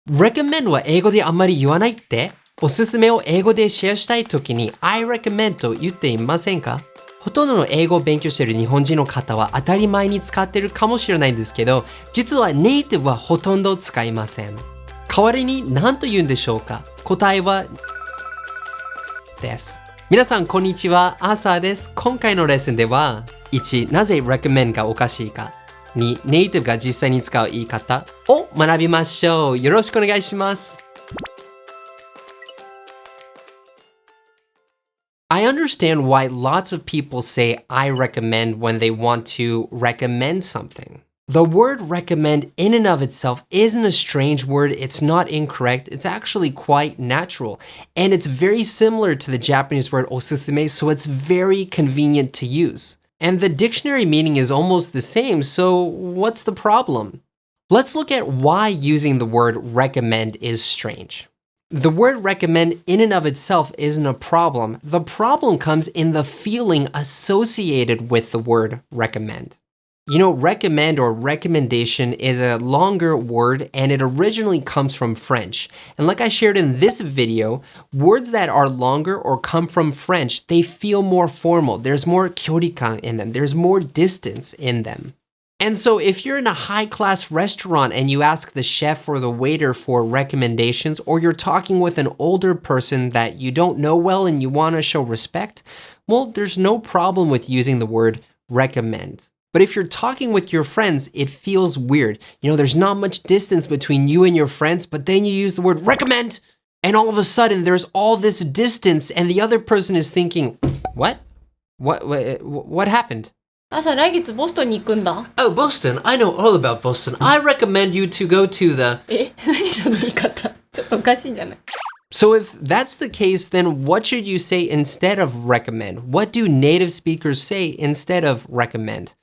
recommend は英語であんまり言わないって、おすすめを英語でシェアしたいときに I recommend と言っていませんか？ほとんどの英語を勉強している日本人の方は当たり前に使っているかもしれないんですけど、実はネイティブはほとんど使いません。代わりに何と言うんでしょうか？答えはです。皆さんこんにちは、アーサーです。今回のレッスンでは1、なぜ recommend がおかしいか、2、ネイティブが実際に使う言い方を学びましょう。よろしくお願いします。I understand why lots of people say I recommend when they want to recommend something. The word recommend in and of itself isn't a strange word. It's not incorrect. It's actually quite natural. And it's very similar to the Japanese word おすすめ, so it's very convenient to use. And the dictionary meaning is almost the same, so what's the problem? Let's look at why using the word recommend is strange. The word recommend in and of itself isn't a problem. The problem comes in the feeling associated with the word recommend. You know, recommend or recommendation is a longer word and it originally comes from French. And like I shared in this video, words that are longer or come from French, they feel more formal. There's more 距離感 in them. There's more distance in them. And so if you're in a high-class restaurant and you ask the chef or the waiter for recommendations, or you're talking with an older person that you don't know well and you want to show respect, well, there's no problem with using the word recommend. But if you're talking with your friends, it feels weird. You know, there's not much distance between you and your friends, but then you use the word recommend, and all of a sudden there's all this distance and the other person is thinking, what? What happened? 朝来月ボストンに行くんだ。Oh, Boston. I know all about Boston. I recommend you to go to the... 何その言い方。ちょっとおかしいんじゃない？ So if that's the case, then what should you say instead of recommend? What do native speakers say instead of recommend?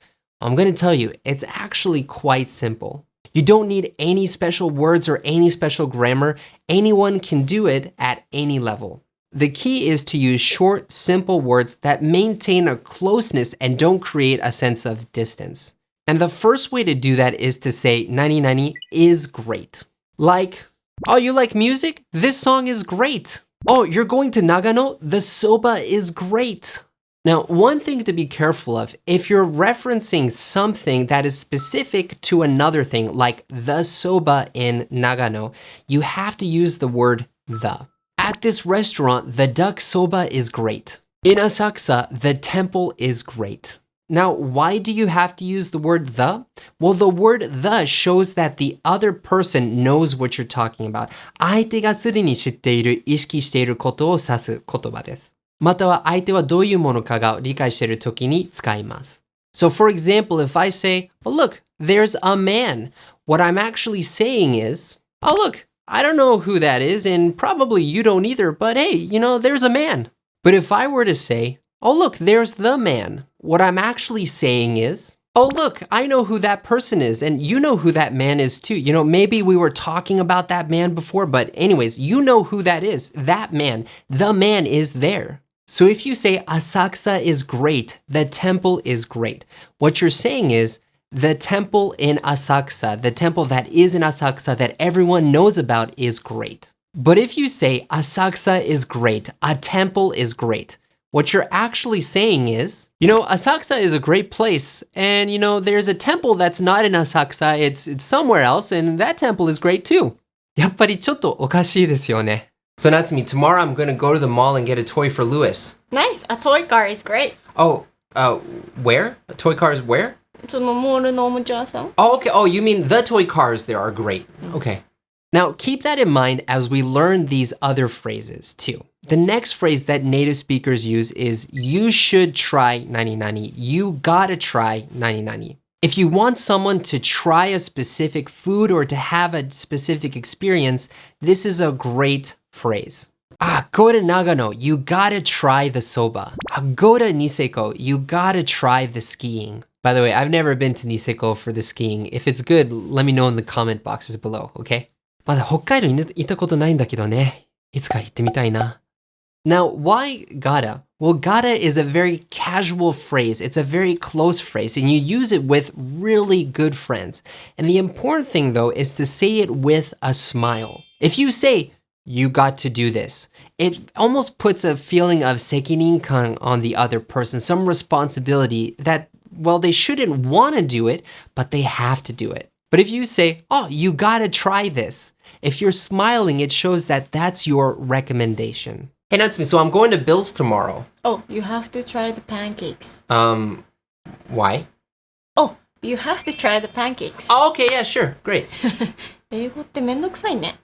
I'm going to tell you, it's actually quite simple. You don't need any special words or any special grammar. Anyone can do it at any level. The key is to use short, simple words that maintain a closeness and don't create a sense of distance. And the first way to do that is to say, 何々 is great. Like, oh, you like music? This song is great. Oh, you're going to Nagano? The soba is great. Now, one thing to be careful of, if you're referencing something that is specific to another thing, like the soba in Nagano, you have to use the word the. At this restaurant, the duck soba is great. In Asakusa, the temple is great. Now, why do you have to use the word the? Well, the word the shows that the other person knows what you're talking about. 相手がすでに知っている、意識していることを指す言葉です。または相手はどういうものかが理解しているときに使います。So, for example, if I say, oh, look, there's a man, what I'm actually saying is, oh, look, I don't know who that is, and probably you don't either, but hey, you know, there's a man. But if I were to say, oh, look, there's the man, what I'm actually saying is, oh, look, I know who that person is, and you know who that man is too. You know, maybe we were talking about that man before, but anyways, you know who that is, that man. The man is there. So if you say, Asakusa is great, the temple is great, what you're saying is, the temple in Asakusa, the temple that is in Asakusa that everyone knows about is great. But if you say Asakusa is great, a temple is great, what you're actually saying is, you know, Asakusa is a great place, and you know, there's a temple that's not in Asakusa, it's somewhere else, and that temple is great too. やっぱりちょっとおかしいですよね。So Natsumi, tomorrow I'm going to go to the mall and get a toy for Lewis. Nice! A toy car is great! Oh, where? A toy car is where? そのモールのおもちゃ屋さん Oh, okay. Oh, you mean the toy cars there are great. Okay. Now, keep that in mind as we learn these other phrases too. The next phrase that native speakers use is you should try 何々. You gotta try 何々. If you want someone to try a specific food or to have a specific experience, this is a great phrase. Go to Nagano, you gotta try the soba. Go to Niseko, you gotta try the skiing. By the way, I've never been to Niseko for the skiing. If it's good, let me know in the comment boxes below, okay? まだ北海道に行ったことないんだけどね。いつか行ってみたいな。Now, why gotta? Well, gotta is a very casual phrase. It's a very close phrase, and you use it with really good friends. And the important thing, though, is to say it with a smile. If you say, you got to do this, it almost puts a feeling of sekininkan on the other person, some responsibility that, well, they shouldn't want to do it, but they have to do it. But if you say, oh, you gotta try this, if you're smiling, it shows that that's your recommendation. Hey, Natsumi, so I'm going to Bill's tomorrow. Oh, you have to try the pancakes. Why? Oh, you have to try the pancakes. Oh, okay, yeah, sure, great. 英語ってめんどくさいね。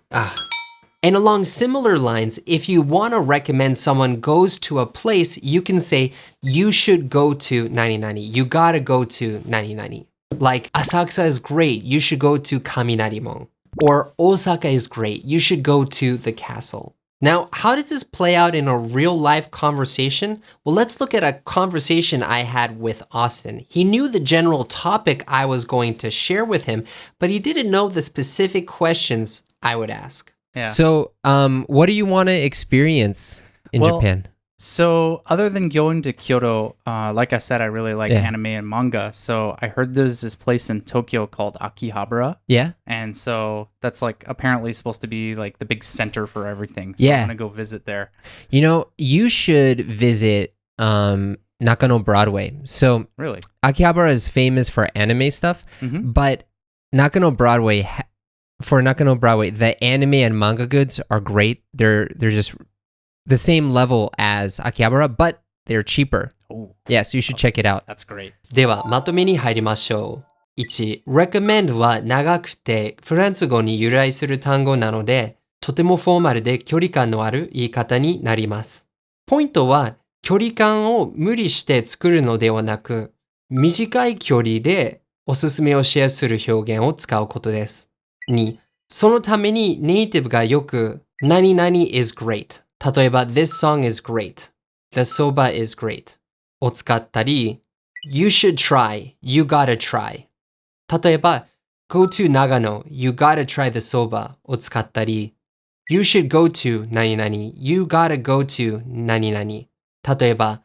And along similar lines, if you want to recommend someone goes to a place, you can say, you should go to 何々. You gotta go to 何々. Like, Asakusa is great. You should go to Kaminarimon. Or Osaka is great. You should go to the castle. Now, how does this play out in a real life conversation? Well, let's look at a conversation I had with Austin. He knew the general topic I was going to share with him, but he didn't know the specific questions I would ask. Yeah. So, what do you want to experience in Japan? So, other than going to Kyoto, like I said, I really like Yeah. anime and manga. So, I heard there's this place in Tokyo called Akihabara. Yeah. And so, that's like apparently supposed to be like the big center for everything. So, Yeah. I'm going to go visit there. You know, you should visit Nakano Broadway. So, Really? Akihabara is famous for anime stuff, Mhm. but Nakano Broadway, for Nakano Broadway, the anime and manga goods are great. They're just the same level as Akihabara, but they're cheaper. Oh, Yeah, so you should check it out. that's great. では、まとめに入りましょう。1、recommend は長くてフランス語に由来する単語なので、とてもフォーマルで距離感のある言い方になります。ポイントは、距離感を無理して作るのではなく、短い距離でおすすめをシェアする表現を使うことです。2、そのためにネイティブがよく、何々 is great。例えば、this song is great。the soba is great。を使ったり、You should try, you gotta try. 例えば、Go to 長野, you gotta try the soba を使ったり、You should go to 何々, you gotta go to 何々。例えば、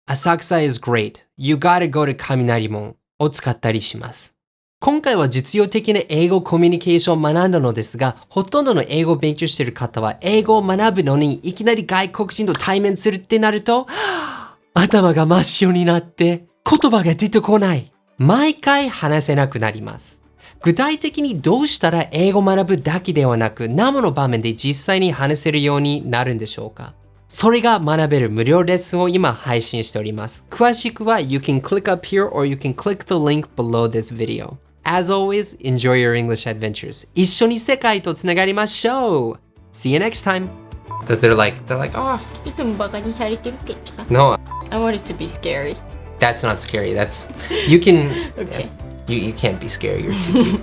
Asakusa is great, you gotta go to 雷門を使ったりします。今回は実用的な英語コミュニケーションを学んだのですが、ほとんどの英語を勉強している方は、英語を学ぶのにいきなり外国人と対面するってなると、頭が真っ白になって言葉が出てこない。毎回話せなくなります。具体的にどうしたら英語を学ぶだけではなく、生の場面で実際に話せるようになるんでしょうか？それが学べる無料レッスンを今配信しております。詳しくは You can click up here or you can click the link below this video. As always, enjoy your English adventures. 一緒に世界とつながりましょう。See you next time. They're like, oh, いつもバカにされてるってさ。no, I want it to be scary. that's not scary. That's, you can, Okay. you can't be scary. You're too cute.